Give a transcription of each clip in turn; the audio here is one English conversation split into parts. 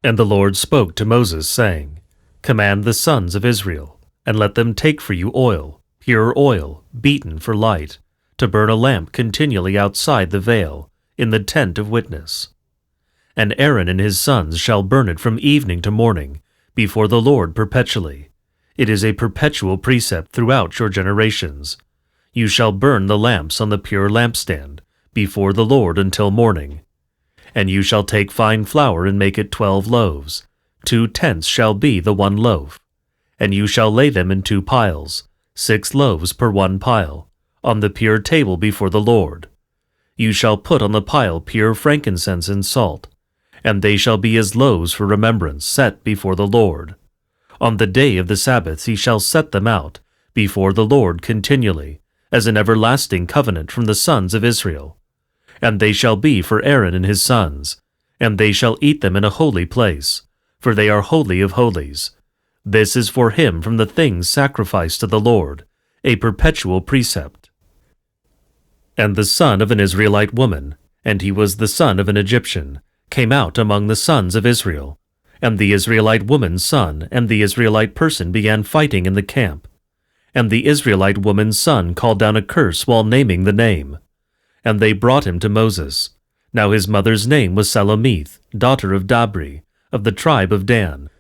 And the Lord spoke to Moses, saying, Command the sons of Israel, and let them take for you oil, pure oil, beaten for light, to burn a lamp continually outside the veil, in the tent of witness. And Aaron and his sons shall burn it from evening to morning, before the Lord perpetually. It is a perpetual precept throughout your generations. You shall burn the lamps on the pure lampstand, before the Lord until morning. And you shall take fine flour and make it 12 loaves. 2 tenths shall be the 1 loaf. And you shall lay them in 2 piles, 6 loaves per 1 pile, on the pure table before the Lord. You shall put on the pile pure frankincense and salt, and they shall be as loaves for remembrance set before the Lord. On the day of the Sabbaths he shall set them out before the Lord continually, as an everlasting covenant from the sons of Israel. And they shall be for Aaron and his sons, and they shall eat them in a holy place, for they are holy of holies. This is for him from the things sacrificed to the Lord, a perpetual precept. And the son of an Israelite woman, and he was the son of an Egyptian, came out among the sons of Israel. And the Israelite woman's son and the Israelite person began fighting in the camp. And the Israelite woman's son called down a curse while naming the name. And they brought him to Moses. Now his mother's name was Salomith, daughter of Dabri, of the tribe of Dan.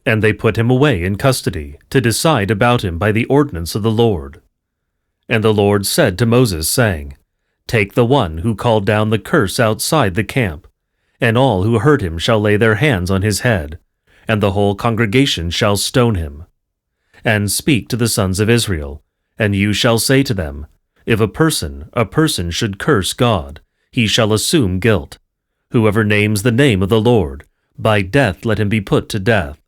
And they put him away in custody, to decide about him by the ordinance of the Lord. And the Lord said to Moses, saying, Take the one who called down the curse outside the camp, and all who heard him shall lay their hands on his head, and the whole congregation shall stone him. And speak to the sons of Israel, and you shall say to them, If a person should curse God, he shall assume guilt. Whoever names the name of the Lord, by death let him be put to death.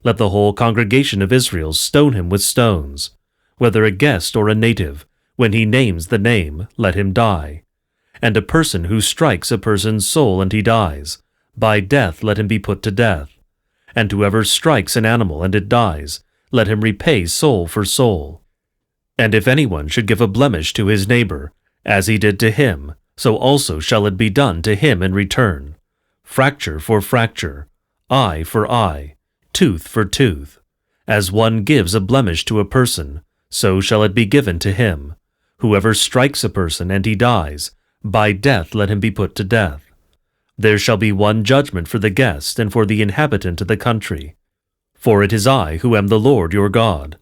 Let the whole congregation of Israel stone him with stones. Whether a guest or a native, when he names the name, let him die. And a person who strikes a person's soul and he dies, by death let him be put to death. And whoever strikes an animal and it dies, let him repay soul for soul. And if anyone should give a blemish to his neighbor, as he did to him, so also shall it be done to him in return. Fracture for fracture, eye for eye, tooth for tooth. As one gives a blemish to a person, so shall it be given to him. Whoever strikes a person and he dies, by death let him be put to death. There shall be one judgment for the guest and for the inhabitant of the country. For it is I who am the Lord your God.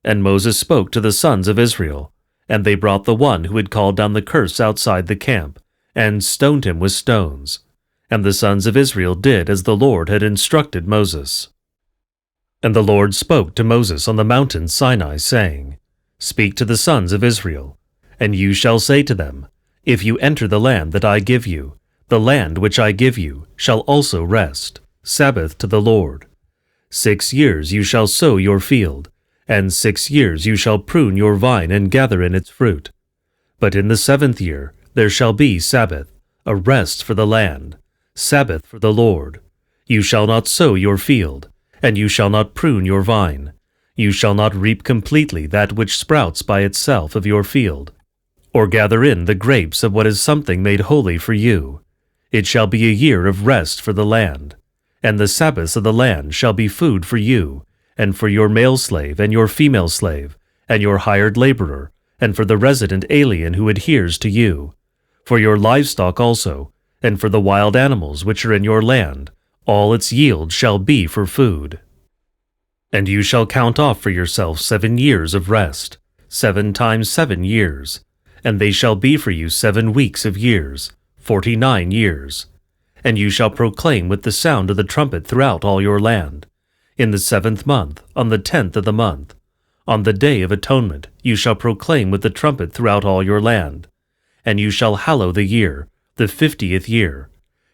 And Moses spoke to the sons of Israel, and they brought the one who had called down the curse outside the camp, and stoned him with stones. And the sons of Israel did as the Lord had instructed Moses. And the Lord spoke to Moses on the mountain Sinai, saying, Speak to the sons of Israel, and you shall say to them, If you enter the land that I give you, the land which I give you shall also rest, Sabbath to the Lord. 6 years you shall sow your field, and 6 years you shall prune your vine and gather in its fruit. But in the 7th year there shall be Sabbath, a rest for the land, Sabbath for the Lord. You shall not sow your field, and you shall not prune your vine. You shall not reap completely that which sprouts by itself of your field, or gather in the grapes of what is something made holy for you. It shall be a year of rest for the land, and the Sabbaths of the land shall be food for you, and for your male slave and your female slave, and your hired laborer, and for the resident alien who adheres to you, for your livestock also, and for the wild animals which are in your land, all its yield shall be for food. And you shall count off for yourself 7 years of rest, 7 times 7 years, and they shall be for you 7 weeks of years, 49 years. And you shall proclaim with the sound of the trumpet throughout all your land. In the 7th month, on the 10th of the month, on the day of atonement, you shall proclaim with the trumpet throughout all your land. And you shall hallow the year, the 50th year.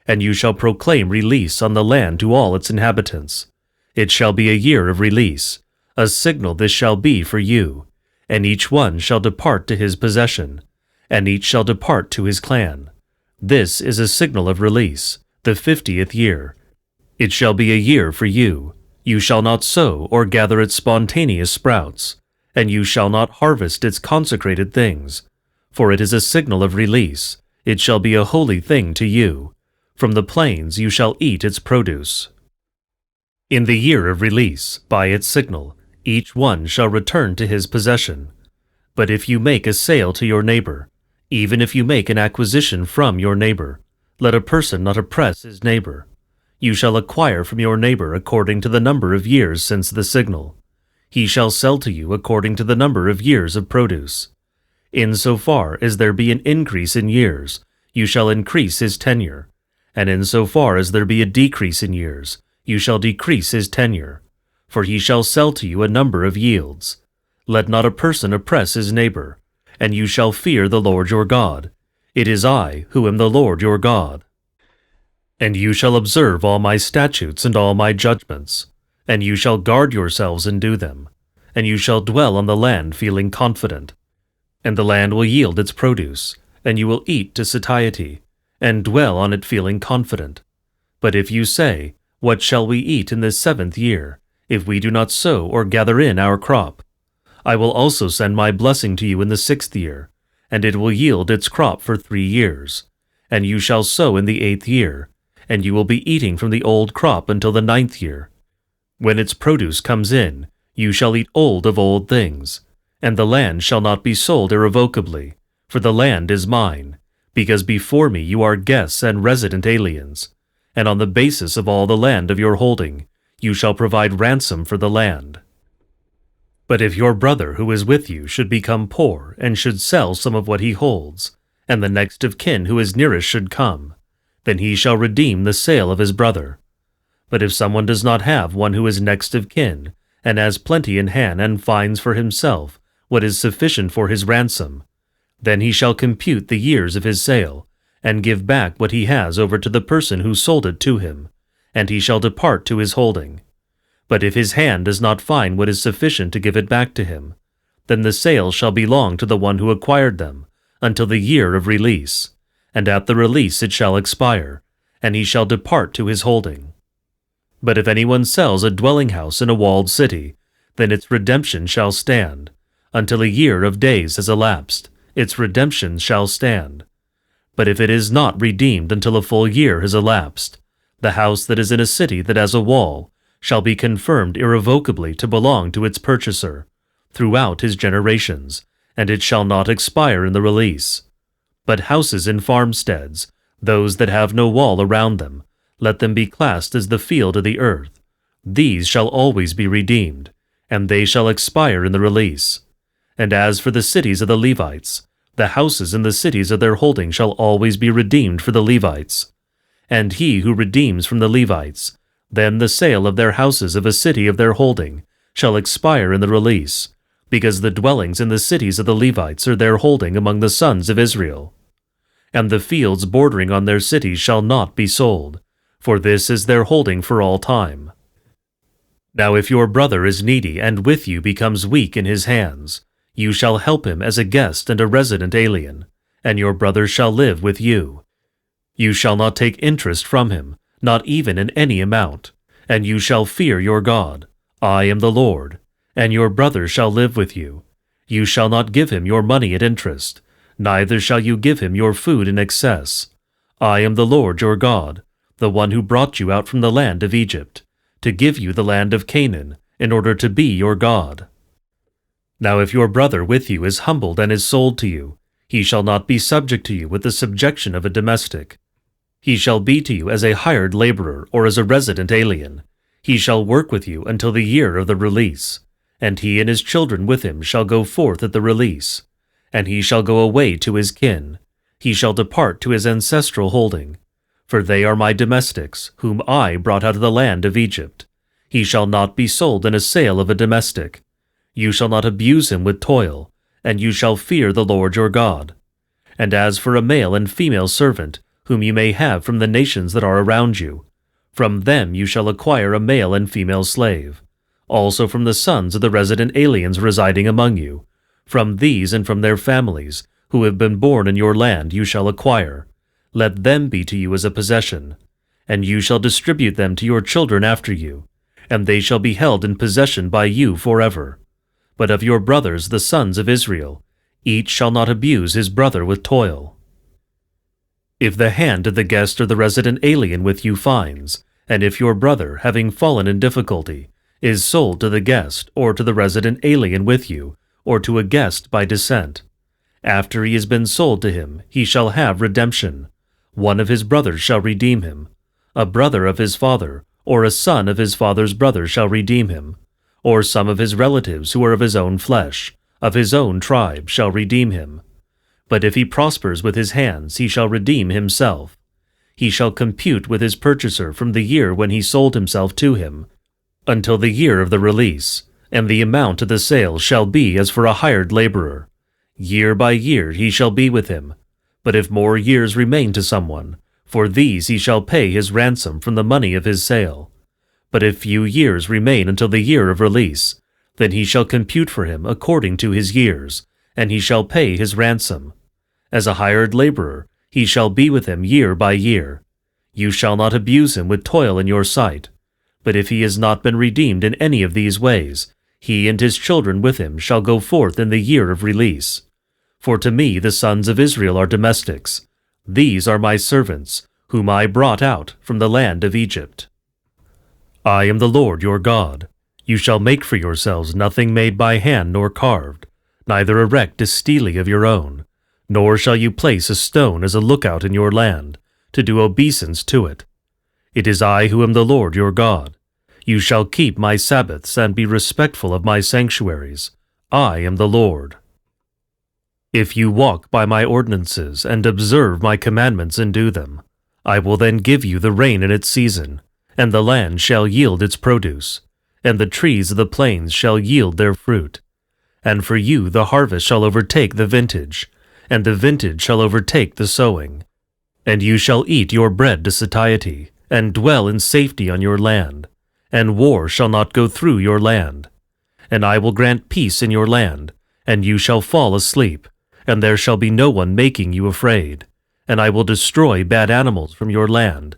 And you shall proclaim release on the land to all its inhabitants. It shall be a year of release, a signal this shall be for you. And each one shall depart to his possession, and each shall depart to his clan. This is a signal of release, the 50th year. It shall be a year for you. You shall not sow or gather its spontaneous sprouts, and you shall not harvest its consecrated things, for it is a signal of release. It shall be a holy thing to you. From the plains you shall eat its produce. In the year of release, by its signal, each one shall return to his possession. But if you make a sale to your neighbor, even if you make an acquisition from your neighbor, let a person not oppress his neighbor. You shall acquire from your neighbor according to the number of years since the signal. He shall sell to you according to the number of years of produce. In so far as there be an increase in years, you shall increase his tenure, and in so far as there be a decrease in years, you shall decrease his tenure, for he shall sell to you a number of yields. Let not a person oppress his neighbor, and you shall fear the Lord your God. It is I who am the Lord your God. And you shall observe all my statutes and all my judgments, and you shall guard yourselves and do them, and you shall dwell on the land feeling confident. And the land will yield its produce, and you will eat to satiety, and dwell on it feeling confident. But if you say, What shall we eat in this 7th year, if we do not sow or gather in our crop? I will also send my blessing to you in the 6th year, and it will yield its crop for 3 years. And you shall sow in the 8th year, and you will be eating from the old crop until the 9th year. When its produce comes in, you shall eat old of old things, and the land shall not be sold irrevocably, for the land is mine, because before me you are guests and resident aliens, and on the basis of all the land of your holding, you shall provide ransom for the land. But if your brother who is with you should become poor and should sell some of what he holds, and the next of kin who is nearest should come, then he shall redeem the sale of his brother. But if someone does not have one who is next of kin, and has plenty in hand and finds for himself what is sufficient for his ransom, then he shall compute the years of his sale, and give back what he has over to the person who sold it to him, and he shall depart to his holding. But if his hand does not find what is sufficient to give it back to him, then the sale shall belong to the one who acquired them, until the year of release, and at the release it shall expire, and he shall depart to his holding. But if anyone sells a dwelling house in a walled city, then its redemption shall stand. Until a year of days has elapsed, its redemption shall stand. But if it is not redeemed until a full year has elapsed, the house that is in a city that has a wall shall be confirmed irrevocably to belong to its purchaser, throughout his generations, and it shall not expire in the release. But houses in farmsteads, those that have no wall around them, let them be classed as the field of the earth. These shall always be redeemed, and they shall expire in the release. And as for the cities of the Levites, the houses in the cities of their holding shall always be redeemed for the Levites. And he who redeems from the Levites, then the sale of their houses of a city of their holding shall expire in the release, because the dwellings in the cities of the Levites are their holding among the sons of Israel. And the fields bordering on their cities shall not be sold, for this is their holding for all time. Now if your brother is needy and with you becomes weak in his hands, you shall help him as a guest and a resident alien, and your brother shall live with you. You shall not take interest from him, not even in any amount, and you shall fear your God. I am the Lord. And your brother shall live with you. You shall not give him your money at interest, neither shall you give him your food in excess. I am the Lord your God, the one who brought you out from the land of Egypt, to give you the land of Canaan, in order to be your God. Now if your brother with you is humbled and is sold to you, he shall not be subject to you with the subjection of a domestic. He shall be to you as a hired laborer or as a resident alien. He shall work with you until the year of the release. And he and his children with him shall go forth at the release. And he shall go away to his kin. He shall depart to his ancestral holding. For they are my domestics, whom I brought out of the land of Egypt. He shall not be sold in a sale of a domestic. You shall not abuse him with toil, and you shall fear the Lord your God. And as for a male and female servant, whom you may have from the nations that are around you, from them you shall acquire a male and female slave. Also from the sons of the resident aliens residing among you, from these and from their families, who have been born in your land, you shall acquire. Let them be to you as a possession, and you shall distribute them to your children after you, and they shall be held in possession by you forever. But of your brothers, the sons of Israel, each shall not abuse his brother with toil. If the hand of the guest or the resident alien with you finds, And if your brother, having fallen in difficulty, is sold to the guest, or to the resident alien with you, or to a guest by descent, after he has been sold to him, he shall have redemption. One of his brothers shall redeem him. A brother of his father, or a son of his father's brother shall redeem him. Or some of his relatives who are of his own flesh, of his own tribe, shall redeem him. But if he prospers with his hands, he shall redeem himself. He shall compute with his purchaser from the year when he sold himself to him, until the year of the release, and the amount of the sale shall be as for a hired laborer. Year by year he shall be with him. But if more years remain to someone, for these he shall pay his ransom from the money of his sale. But if few years remain until the year of release, then he shall compute for him according to his years, and he shall pay his ransom. As a hired laborer, he shall be with him year by year. You shall not abuse him with toil in your sight. But if he has not been redeemed in any of these ways, he and his children with him shall go forth in the year of release. For to me the sons of Israel are domestics. These are my servants, whom I brought out from the land of Egypt. I am the Lord your God. You shall make for yourselves nothing made by hand nor carved, neither erect a stele of your own, nor shall you place a stone as a lookout in your land, to do obeisance to it. It is I who am the Lord your God. You shall keep my Sabbaths and be respectful of my sanctuaries. I am the Lord. If you walk by my ordinances and observe my commandments and do them, I will then give you the rain in its season, and the land shall yield its produce, and the trees of the plains shall yield their fruit. And for you the harvest shall overtake the vintage, and the vintage shall overtake the sowing. And you shall eat your bread to satiety, and dwell in safety on your land, and war shall not go through your land. And I will grant peace in your land, and you shall fall asleep, and there shall be no one making you afraid. And I will destroy bad animals from your land.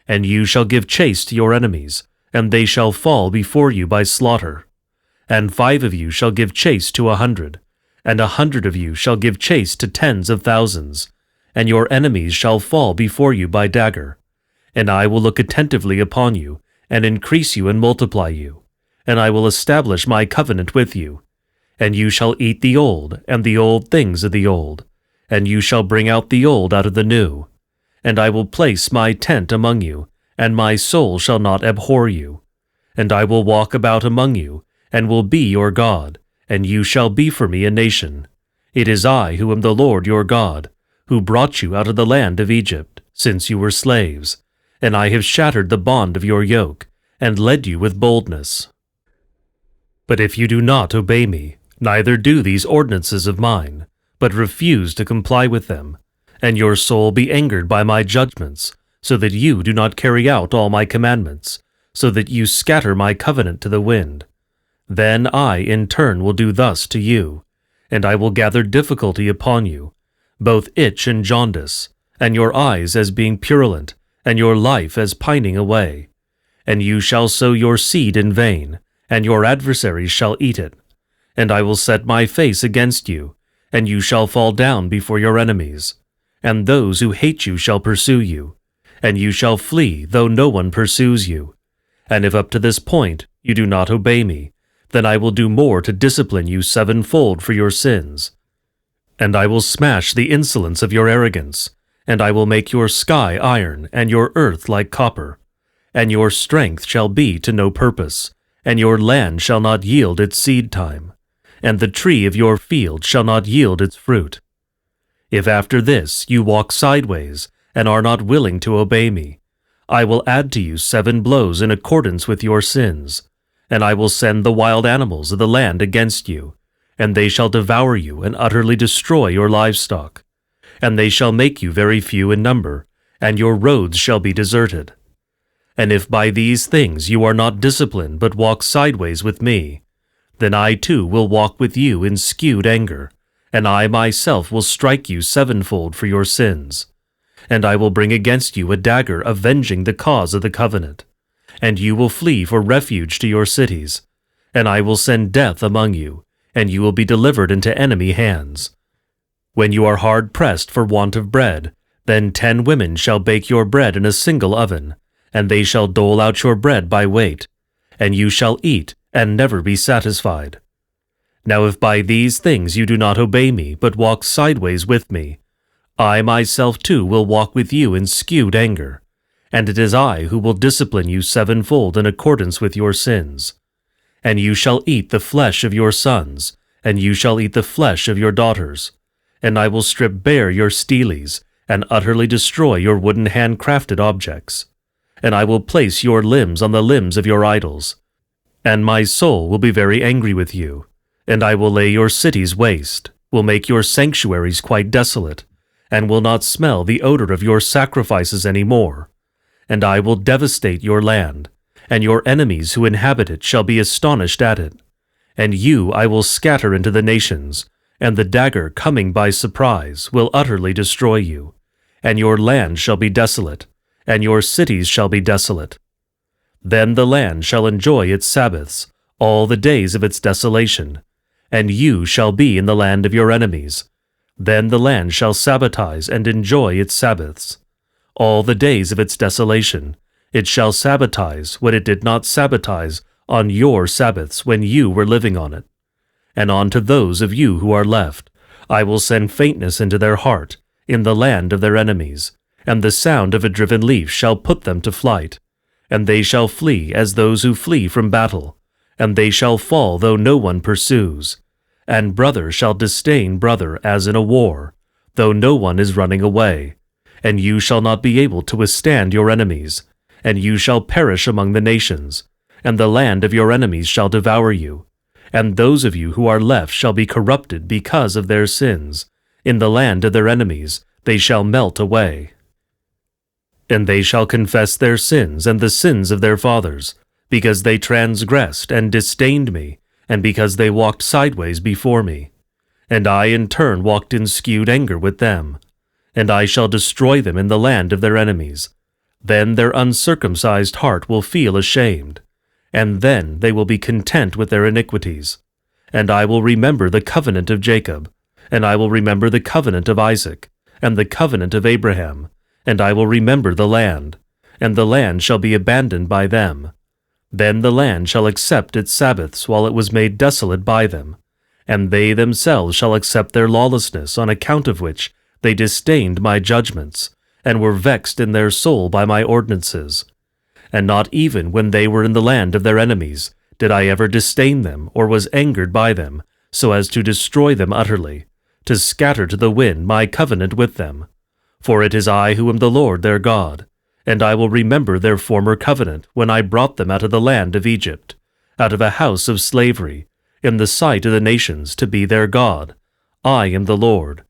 And you shall give chase to your enemies, and they shall fall before you by slaughter. And 5 of you shall give chase to 100, and 100 of you shall give chase to tens of thousands, and your enemies shall fall before you by dagger. And I will look attentively upon you, and increase you and multiply you, and I will establish my covenant with you. And you shall eat the old, and the old things of the old, and you shall bring out the old out of the new. And I will place my tent among you, and my soul shall not abhor you. And I will walk about among you, and will be your God, and you shall be for me a nation. It is I who am the Lord your God, who brought you out of the land of Egypt, since you were slaves. And I have shattered the bond of your yoke, and led you with boldness. But if you do not obey me, neither do these ordinances of mine, but refuse to comply with them, and your soul be angered by my judgments, so that you do not carry out all my commandments, so that you scatter my covenant to the wind, then I in turn will do thus to you, and I will gather difficulty upon you, both itch and jaundice, and your eyes as being purulent, and your life as pining away. And you shall sow your seed in vain, and your adversaries shall eat it. And I will set my face against you, and you shall fall down before your enemies. And those who hate you shall pursue you, and you shall flee, though no one pursues you. And if up to this point you do not obey me, then I will do more to discipline you sevenfold for your sins. And I will smash the insolence of your arrogance, and I will make your sky iron, and your earth like copper. And your strength shall be to no purpose, and your land shall not yield its seed time, and the tree of your field shall not yield its fruit. If after this you walk sideways, and are not willing to obey me, I will add to you 7 blows in accordance with your sins, and I will send the wild animals of the land against you, and they shall devour you and utterly destroy your livestock. And they shall make you very few in number, and your roads shall be deserted. And if by these things you are not disciplined but walk sideways with me, then I too will walk with you in skewed anger, and I myself will strike you sevenfold for your sins. And I will bring against you a dagger avenging the cause of the covenant, and you will flee for refuge to your cities. And I will send death among you, and you will be delivered into enemy hands. When you are hard pressed for want of bread, then 10 women shall bake your bread in a single oven, and they shall dole out your bread by weight, and you shall eat and never be satisfied. Now if by these things you do not obey me, but walk sideways with me, I myself too will walk with you in skewed anger, and it is I who will discipline you sevenfold in accordance with your sins. And you shall eat the flesh of your sons, and you shall eat the flesh of your daughters, and I will strip bare your steles, and utterly destroy your wooden handcrafted objects. And I will place your limbs on the limbs of your idols. And my soul will be very angry with you, and I will lay your cities waste, will make your sanctuaries quite desolate, and will not smell the odor of your sacrifices any more. And I will devastate your land, and your enemies who inhabit it shall be astonished at it. And you I will scatter into the nations, and the dagger coming by surprise will utterly destroy you. And your land shall be desolate, and your cities shall be desolate. Then the land shall enjoy its Sabbaths, all the days of its desolation, and you shall be in the land of your enemies. Then the land shall sabbatize and enjoy its Sabbaths. All the days of its desolation, it shall sabbatize what it did not sabbatize on your Sabbaths when you were living on it. And unto those of you who are left, I will send faintness into their heart, in the land of their enemies, and the sound of a driven leaf shall put them to flight. And they shall flee as those who flee from battle, and they shall fall though no one pursues. And brother shall disdain brother as in a war, though no one is running away. And you shall not be able to withstand your enemies, and you shall perish among the nations, and the land of your enemies shall devour you. And those of you who are left shall be corrupted because of their sins. In the land of their enemies they shall melt away. And they shall confess their sins and the sins of their fathers, because they transgressed and disdained me, and because they walked sideways before me. And I in turn walked in skewed anger with them. And I shall destroy them in the land of their enemies. Then their uncircumcised heart will feel ashamed, and then they will be content with their iniquities. And I will remember the covenant of Jacob, and I will remember the covenant of Isaac, and the covenant of Abraham, and I will remember the land, and the land shall be abandoned by them. Then the land shall accept its Sabbaths while it was made desolate by them, and they themselves shall accept their lawlessness, on account of which they disdained my judgments, and were vexed in their soul by my ordinances. And not even when they were in the land of their enemies did I ever disdain them, or was angered by them, so as to destroy them utterly, to scatter to the wind my covenant with them. For it is I who am the Lord their God, and I will remember their former covenant when I brought them out of the land of Egypt, out of a house of slavery, in the sight of the nations, to be their God. I am the Lord.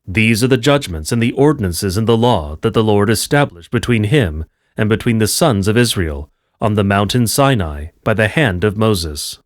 These are the judgments and the ordinances and the law that the Lord established between him and between the sons of Israel on the mountain Sinai by the hand of Moses.